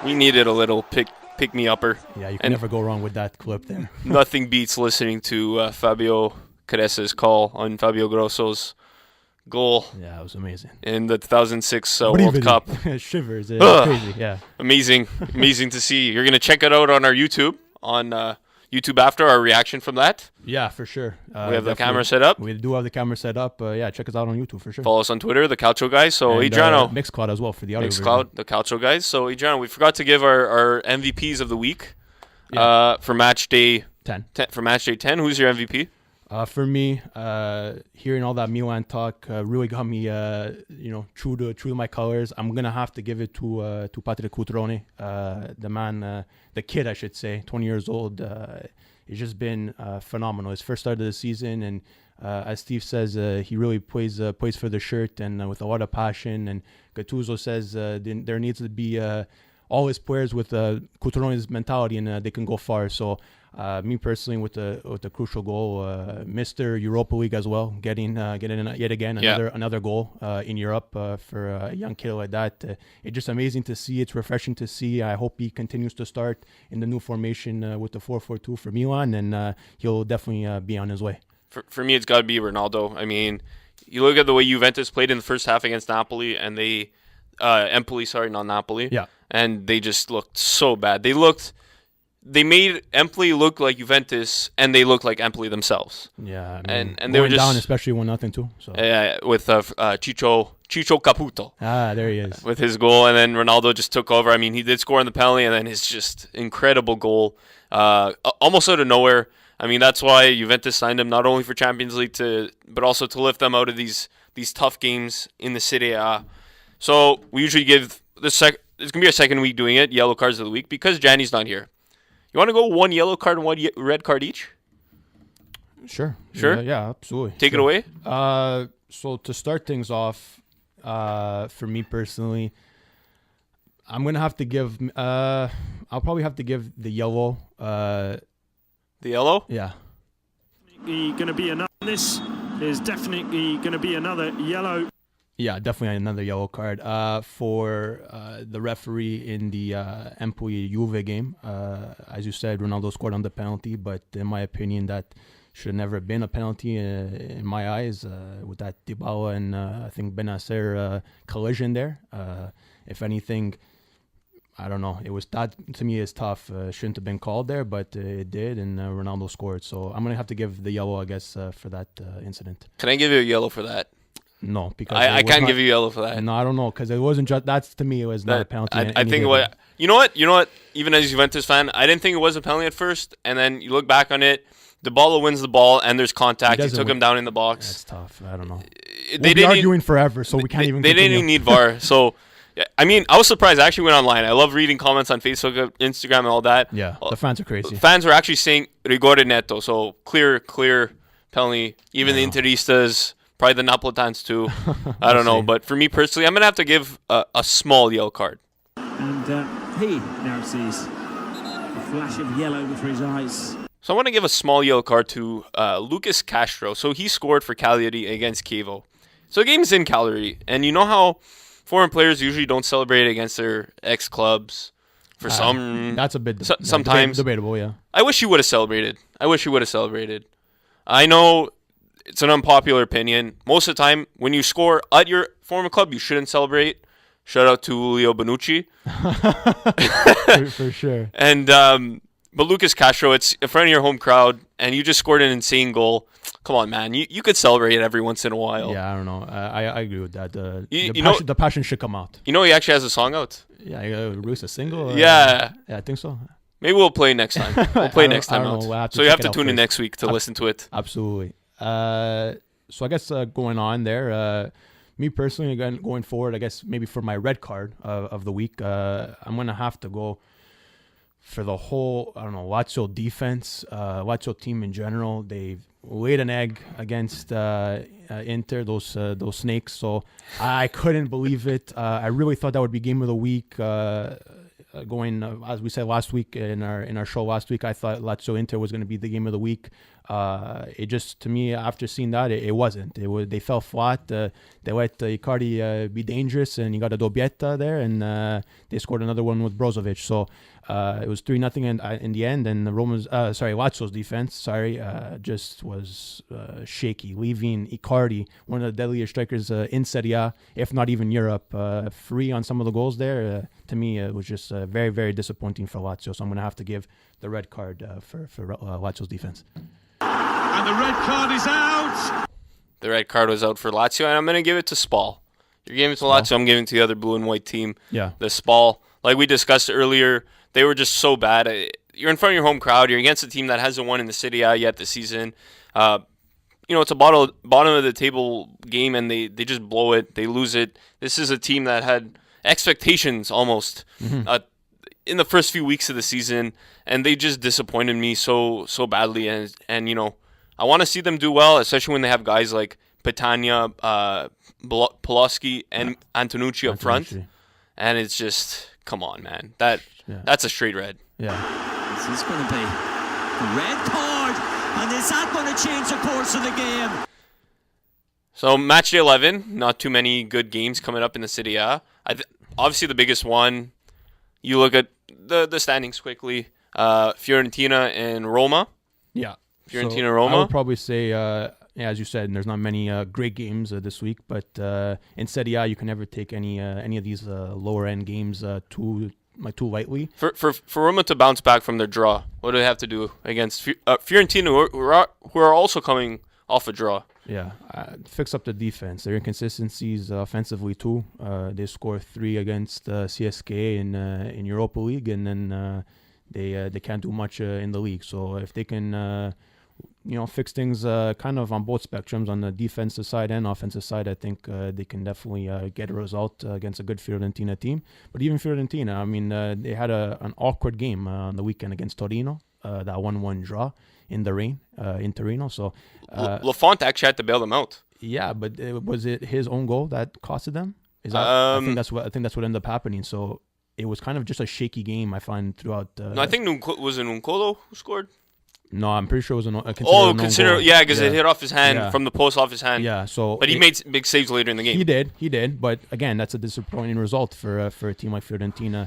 We needed a little pick me upper. Yeah, you can And never go wrong with that clip there. nothing beats listening to Fabio Caresa's call on Fabio Grosso's goal Yeah, it was amazing. in the 2006 World Unbelievable. Cup. Shivers. Ugh. Crazy. Yeah. Amazing to see. You're gonna check it out on our YouTube YouTube after our reaction from that. Yeah, for sure. We have the definitely. camera set up. We do have the camera set up. Yeah, check us out on YouTube for sure. Follow us on Twitter, the Calcio Guys. So And, Adreano, Mixcloud as well for the audio. Mixcloud, the Calcio Guys. So Adreano, we forgot to give our MVPs of the week for match day 10. For match day 10. Who's your MVP? For me, hearing all that Milan talk really got me, true to my colors. I'm gonna have to give it to Patrick Cutrone, the man, the kid, I should say, 20 years old. It's just been phenomenal. His first start of the season, and as Steve says, he really plays for the shirt and with a lot of passion. And Gattuso says there needs to be all his players with Cutrone's mentality, and they can go far. So. Me personally, with the crucial goal, Mr. Europa League as well, getting yet again another goal in Europe for a young kid like that. It's just amazing to see. It's refreshing to see. I hope he continues to start in the new formation with the 4-4-2 for Milan, and he'll definitely be on his way. For me, it's got to be Ronaldo. I mean, you look at the way Juventus played in the first half against Napoli, and Empoli, not Napoli. Yeah. And they just looked so bad. They made Empoli look like Juventus, and they looked like Empoli themselves. Yeah, I mean, and they were just down, especially 1-0 too. So with Ciccio Caputo. There he is with his goal, and then Ronaldo just took over. I mean, he did score on the penalty, and then his just incredible goal, almost out of nowhere. I mean, that's why Juventus signed him not only for Champions League but also to lift them out of these tough games in the Serie A. So we usually give it's gonna be our second week doing it, yellow cards of the week, because Gianni's not here. You want to go one yellow card and one red card each? Sure. Yeah, absolutely. Take it away. So to start things off, for me personally, I'm gonna have to give. I'll probably have to give the yellow. The yellow? Yeah. Going to be another. This is definitely going to be another yellow. Yeah, definitely another yellow card for the referee in the Empoli-Juve game. As you said, Ronaldo scored on the penalty, but in my opinion, that should have never been a penalty in my eyes with that Dybala and I think Benacer collision there. If anything, I don't know. It was that to me is tough. Shouldn't have been called there, but it did, and Ronaldo scored. So I'm gonna have to give the yellow, I guess, for that incident. Can I give you a yellow for that? No, because I it was can't not- give you yellow for that. No, I don't know, because it wasn't just. That's to me, it was not a penalty. I think what you know what. Even as a Juventus fan, I didn't think it was a penalty at first, and then you look back on it. DeBala wins the ball, and there's contact. He took him down in the box. That's tough. I don't know. They We'll be arguing forever, so we can't even. They didn't even need VAR. So, yeah, I mean, I was surprised. I actually went online. I love reading comments on Facebook, Instagram, and all that. Yeah, the fans are crazy. Fans were actually saying rigore netto, so clear penalty. Even the Interistas, probably the Napolitans too. I don't know, but for me personally, I'm gonna have to give a small yellow card. And he now sees a flash of yellow before his eyes. So I want to give a small yellow card to Lucas Castro. So he scored for Cagliari against Chievo. So the game's in Cagliari, and you know how foreign players usually don't celebrate against their ex-clubs for some. That's a bit sometimes debatable. Yeah. I wish he would have celebrated. I know it's an unpopular opinion. Most of the time, when you score at your former club, you shouldn't celebrate. Shout out to Leo Bonucci. for sure. And but Lucas Castro, it's in front of your home crowd, and you just scored an insane goal. Come on, man. You could celebrate every once in a while. Yeah, I don't know. I agree with that. The passion should come out. You know he actually has a song out? Yeah, release a single? Yeah. Yeah, I think so. Maybe we'll play next time. We'll play next time out. We'll so you have to tune in next week to listen to it. Absolutely. So I guess going on there, me personally, again, going forward, I guess maybe for my red card of the week, I'm going to have to go for the whole, I don't know, Lazio defense, Lazio team in general. They've laid an egg against Inter, those snakes. So I couldn't believe it. I really thought that would be game of the week. Going as we said last week in our show last week, I thought Lazio Inter was going to be the game of the week. It just, to me, after seeing that, it wasn't. They fell flat. They let Icardi be dangerous, and you got a Dobbietta there, and they scored another one with Brozovic. So it was 3-0 in the end, and Lazio's defense, just was shaky, leaving Icardi, one of the deadliest strikers in Serie A, if not even Europe, free on some of the goals there. To me, it was just very, very disappointing for Lazio. So I'm going to have to give the red card for Lazio's defense. And the red card is out. The red card was out for Lazio, and I'm going to give it to Spal. You're giving it to Lazio, I'm giving it to the other blue and white team. Yeah. The Spal, like we discussed earlier, they were just so bad. You're in front of your home crowd. You're against a team that hasn't won in the Serie A yet this season. It's a bottom of the table game, and they just blow it. They lose it. This is a team that had expectations almost in the first few weeks of the season, and they just disappointed me so badly. And I want to see them do well, especially when they have guys like Petagna, Poloski, and Antonucci up front. And it's just, come on, man. That's a straight red. Yeah. This is going to be a red card, and is that going to change the course of the game? So Matchday 11, not too many good games coming up in the Serie A. Obviously, the biggest one, you look at the standings quickly. Fiorentina and Roma. Yeah. Fiorentina, Roma. I would probably say, as you said, there's not many great games this week, but in Serie A, you can never take any of these lower end games too lightly. For Roma to bounce back from their draw, what do they have to do against Fiorentina, who are also coming off a draw? Yeah, fix up the defense. Their inconsistencies offensively too. They scored 3 against CSKA in Europa League, and then they can't do much in the league. So if they can, fix things kind of on both spectrums, on the defensive side and offensive side, I think they can definitely get a result against a good Fiorentina team. But even Fiorentina, I mean, they had an awkward game on the weekend against Torino, that 1-1 draw in the rain in Torino. So Lafont actually had to bail them out. Yeah, but was it his own goal that costed them? I think that's what ended up happening. So it was kind of just a shaky game, I find, throughout. No, I think was it Nuncolo who scored? No, I'm pretty sure it was because it hit off his hand from the post off his hand. Yeah, but he made big saves later in the game. He did. But again, that's a disappointing result for a team like Fiorentina,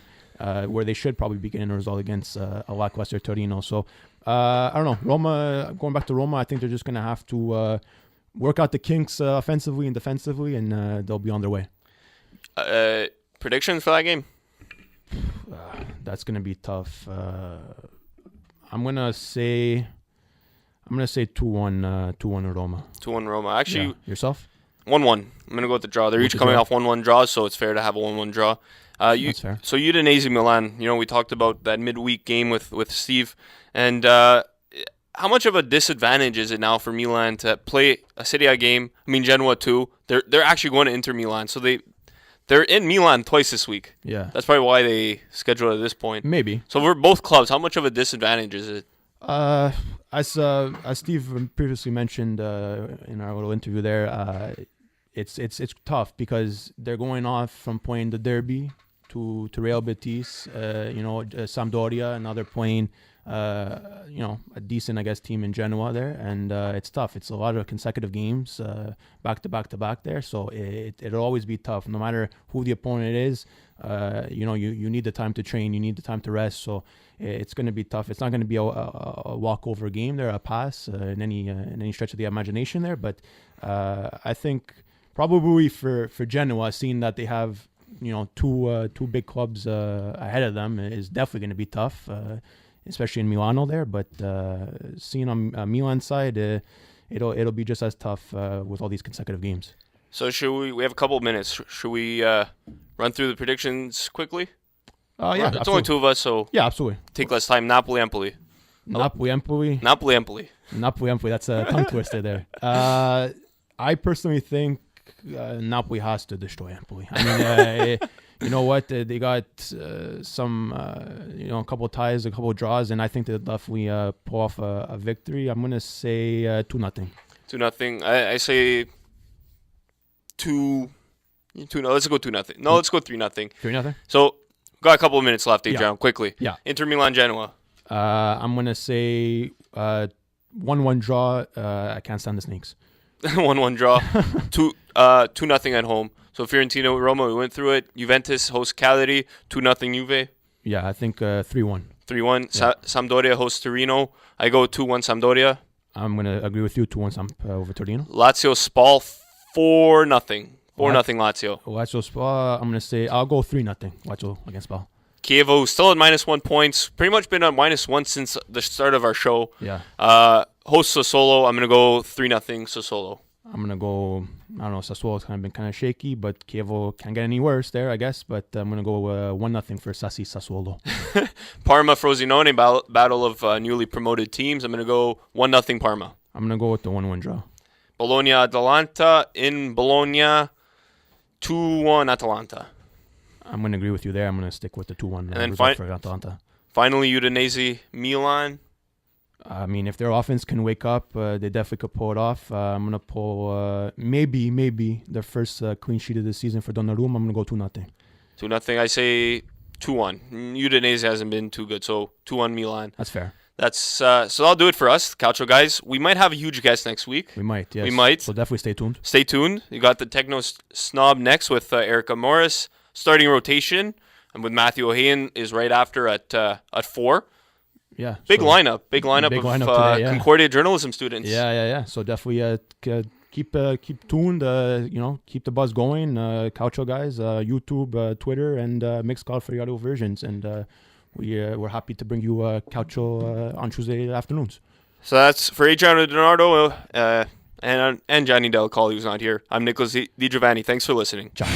where they should probably be getting a result against a lackluster Torino. So I don't know. Roma, going back to Roma, I think they're just gonna have to work out the kinks offensively and defensively, and they'll be on their way. Predictions for that game? That's gonna be tough. I'm gonna say 2-1 Roma. 2-1 Roma. Actually, yourself? 1-1. I'm going to go with the draw. They're each coming off 1-1 draws, so it's fair to have a 1-1 draw. That's fair. So Udinese Milan, we talked about that midweek game with Steve. And how much of a disadvantage is it now for Milan to play a Serie A game? I mean, Genoa too. They're actually going to Inter Milan. So they're in Milan twice this week. Yeah. That's probably why they scheduled it at this point. Maybe. So for both clubs, how much of a disadvantage is it? As Steve previously mentioned in our little interview there, it's tough because they're going off from playing the derby to Real Betis, Sampdoria, and now they're playing a decent, I guess, team in Genoa there, and it's tough. It's a lot of consecutive games, back to back there, so it'll always be tough, no matter who the opponent is. You need the time to train, you need the time to rest, so it's going to be tough. It's not going to be a walkover game there, a pass in any stretch of the imagination there, but I think probably for Genoa, seeing that they have two big clubs ahead of them is definitely going to be tough, especially in Milano there. But seeing on Milan's side, it'll be just as tough with all these consecutive games. So we have a couple of minutes. Should we run through the predictions quickly? Yeah, it's only two of us, so yeah, absolutely. Take less time. Napoli-Empoli. Napoli-Empoli. That's a tongue twister there. I personally think Napoli has to destroy Empoli. I mean, you know what? They got some, a couple of ties, a couple of draws, and I think they'll definitely pull off a victory. I'm going to say 2-0. 2-0. I say 2-0. Let's go 2-0. No, let's go 3-0. 3-0? So, got a couple of minutes left, Adreano. Quickly. Yeah. Inter Milan Genoa. I'm going to say 1-1 draw. I can't stand the Snakes. 1-1 draw. 2-0 at home. So Fiorentina, Roma, we went through it. Juventus hosts Cagliari, 2-0 Juve. Yeah, I think 3-1. 3-1. Yeah. Sampdoria hosts Torino. I go 2-1 Sampdoria. I'm going to agree with you, 2-1 over Torino. Lazio Spal, 4-0. 4-0 Lazio. Lazio Spal, I'm going to say, I'll go 3-0 Lazio against Spal. Chievo still at -1 points. Pretty much been at -1 since the start of our show. Yeah. Host Sassuolo, I'm going to go 3-0 Sassuolo. I'm going to go, I don't know, Sassuolo's been kind of shaky, but Chievo can't get any worse there, I guess. But I'm going to go 1-0 for Sassuolo. Parma Frosinone, battle of newly promoted teams. I'm going to go 1-0 Parma. I'm going to go with the 1-1 draw. Bologna Atalanta in Bologna, 2-1 Atalanta. I'm going to agree with you there. I'm going to stick with the 2-1 and then for Atalanta. Finally, Udinese Milan. I mean, if their offense can wake up, they definitely could pull it off. I'm going to pull maybe their first clean sheet of the season for Donnarumma. I'm going to go 2-0. 2-0. I say 2-1. Udinese hasn't been too good, so 2-1 Milan. That's fair. That's so that'll do it for us, Calcio guys. We might have a huge guest next week. We might, yes. We might. So definitely stay tuned. Stay tuned. You got the Techno Snob next with Erica Morris. Starting rotation, and with Matthew O'Hayan is right after at 4. Yeah. Big lineup of today, yeah. Concordia journalism students. Yeah. So definitely keep tuned. Keep the buzz going. Calcio guys, YouTube, Twitter, and Mixcloud for the audio versions. And we're happy to bring you Calcio on Tuesday afternoons. So that's for Adreano Nardo and Gianni Del Colli, who's not here. I'm Nicholas Di Giovanni. Thanks for listening. Ciao.